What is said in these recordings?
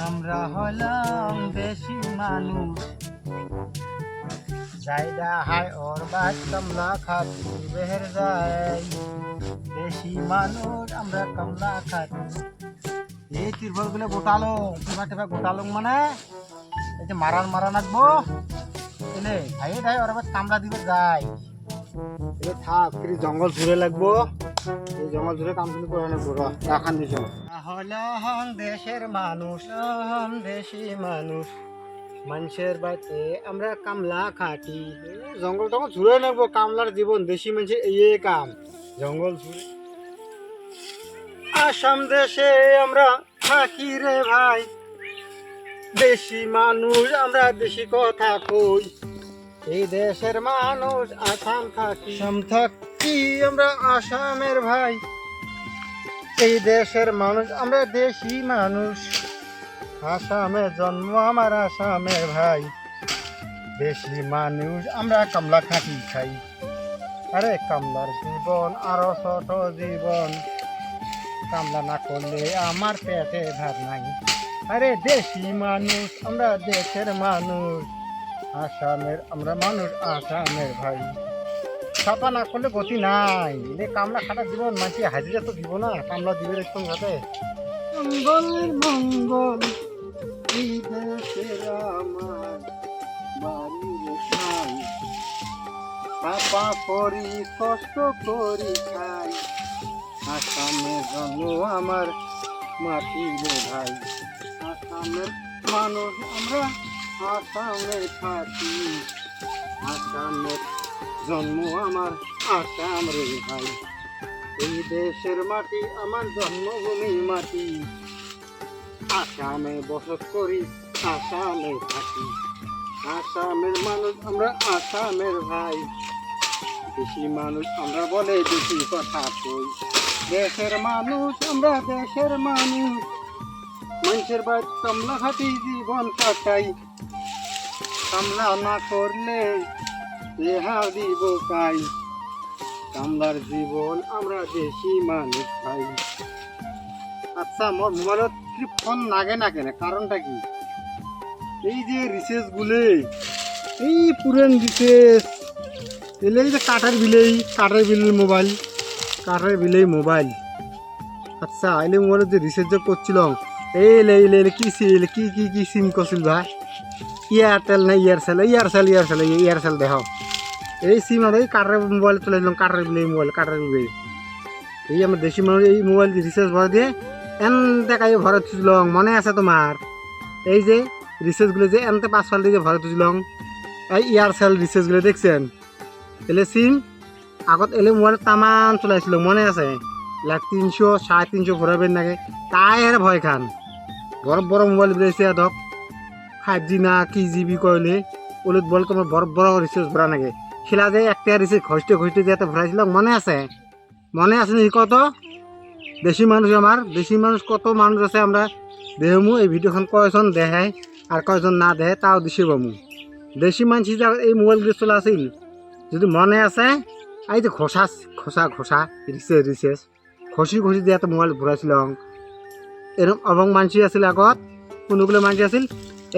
আমরা হলাম দেশি মানুষ, যাইডা হায় ওর বাদ কামলা খাতি বের যাই। দেশি মানুষ আমরা কামলা খাতি। এই তিরভল গুলো গোটালো টিপা গোটালো মানে এই যে মারান নাকবো এলে ভাই ভাই ওর বাদ কামলা দিবে যাই। এলে থাক জঙ্গল ঘুরে লাগবো, এই জঙ্গল ঘুরে কাম কিন্তু করে নেবো রাখান দিছো। হলাম দেশের মানুষ, দেশি মানুষ, মানুষের বাড়িতে আমরা কামলা খাটি। জঙ্গল টঙ্গল ঘুরে নেবো, কামলার জীবন দেশি মানুষের এই কাম জঙ্গল ঘুরে। আসাম দেশে আমরা থাকি রে ভাই, দেশি মানুষ আমরা দেশি কথা কই। এই দেশের মানুষ আসাম থাকি, আমরা আসামের ভাই। এই দেশের মানুষ আমরা দেশি মানুষ, আসামে জন্ম আমার আসামের ভাই। দেশি মানুষ আমরা কামলা খাটি খাই। আরে কামলার জীবন আরো ছোট জীবন, কামলা না করলে আমার পেটে ভাত নাই। আরে দেশি মানুষ আমরা দেশের মানুষ, আসামের আমরা মানুষ আসামের ভাই। ছাপা না করলে গতি নাই, কামলা খাটা জীবন মানছি হাজিরা তো দিব না, কামলা দিবে একদম সাথে। মঙ্গল মঙ্গল এই দেশের আমার বাড়ি খাই, ছাপা করি কষ্ট করি খাই। আসামে জন্ম আমার মাটি রে ভাই, আসামের মানুষ আমরা আসামে থাকি। আসামের জন্ম আমার আসাম রে ভাই। এই দেশের মাটি আমার জন্মভূমি মাটি, আসামে বসত করি আসামে থাকি। আসামের মানুষ আমরা আসামের ভাই। দেশি মানুষ আমরা বলে দেশি কথা কই। দেশের মানুষ আমরা দেশের মানুষ, মানুষের বাড়ি কামলা খাটি জীবন কাটাই। কামলা না করলে দেহা দিব কাই, কামলার জীবন আমরা দেশি মানুষ খাই। আচ্ছা মোর মোবাইলত ফোন লাগে না কেন, কারণটা কি? এই যে রিসেস গুলে, এই পুরেন রিসেস এলে যে কাঠের বিলেই মোবাইল, কাঠের বিলেই মোবাইল। আচ্ছা এলে মোবাইলত যে রিসেস যে করছিলাম, এই কি সিম করছিল ভাই? এয়ারটেল না ইয়ারসেল দেখাও। এই সিম আর এই কাঠের মোবাইল চলে দিলাম, কাঠের বিলেই। এই আমার দেশি মানুষ এই মোবাইল রিচার্জ ভরে দিয়ে এন দেখাই ভরে তুলছিলাম, মনে আছে তোমার? এই যে রিচার্জগুলো যে এনতে 5 সাল দিয়ে ভরে তুলছিলাম, এই এয়ারসেল রিচার্জগুলো দেখছেন? এলে সিম আগত এলে মোবাইল তামান চলাইছিল, মনে আছে? 300 350 ভরাবেন নাকি, তাই আর ভয় খান। বড় মোবাইল বেরিয়েছে ধক 5G না কি জিবি কইলে ওলে বল তোমার বড় রিচার্জ ভরা নাকি। খেলা যে একটা রিচার্জ ঘষ্টে যেতে ভরাইছিলাম, মনে আছে? মনে আছে নি কত? দেশি মানুষ আমার, দেশি মানুষ কত মানুষ আছে আমরা দেহমু। এই ভিডিওখন কয়জন দেখায় আর কয়জন না দেহে তাও দিছি বামু। দেশি মানুষ এই মোবাইলগুলো চলা আছিল, যদি মনে আছে এই যে ঘষা রিচার্জ ঘষি দিয়ে তো মোবাইল ভরাইছিলাম। এরকম অবং মানসি আছিল আগত, কোনগুলো মানসি আছিল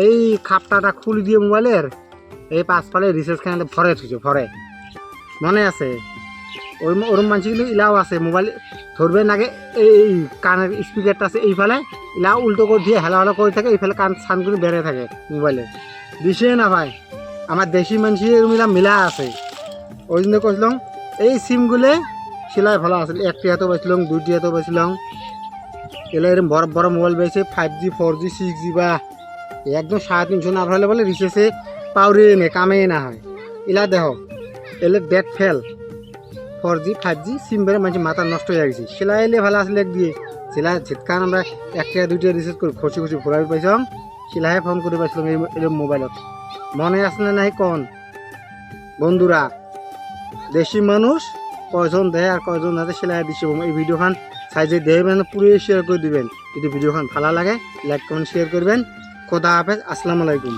এই খাপটাটা খুলি দিয়ে মোবাইলের এই পাঁচপালে রিচার্জ খানে ভরে মনে আছে? ওরম মানসিগুলো ইলাও আছে, মোবাইল ধরবে নাগে এই কানের স্পিকারটা আছে এইফালে ইলা উল্টো করে দিয়ে হেলা করে থাকে, এইফালে কান সানগুলো বেড়ে থাকে মোবাইলে। দিছে না ভাই, আমার দেশি মানুষের মিলা আছে। ওই জন্য কৈছিলাম এই সিমগুলো সেলাই ভালো আছে। 1 টিয়াতেও পাইছিলাম, 2 টিয়াতেও পাইছিলাম। এলা এরকম বড় মোবাইল পেয়েছে 5G 4G 6G বা একদম 350 না ভরালে বলে রিচার্জে পাউরে নে কামে না হয়। এলা দেখো এলে ব্যাট ফেল 4G 5G সিম বেড়ে মানুষ মাথা নষ্ট হয়ে গেছে। সেলাই এলে ভালো আসলে দিয়ে সেলাই ঝিটকান আমরা 1 টিয়া 2 টিয়া রিচার্জ করে খসি ভরাই পাইছিলাম। সেলাই ফোন করে পাইছিলাম এই মোবাইলত, মনে আছে না নাই কোন বন্ধুরা? দেশি মানুষ কয়জন দেয় আর কয়জন না দেয় সেলাই দিচ্ছে। এই ভিডিওখান সাইজে দেবেন, পুরো শেয়ার করে দিবেন। যদি ভিডিওখান ভালো লাগে লাইক কমেন্ট শেয়ার করবেন। খোদা হাফেজ, আসসালামু আলাইকুম।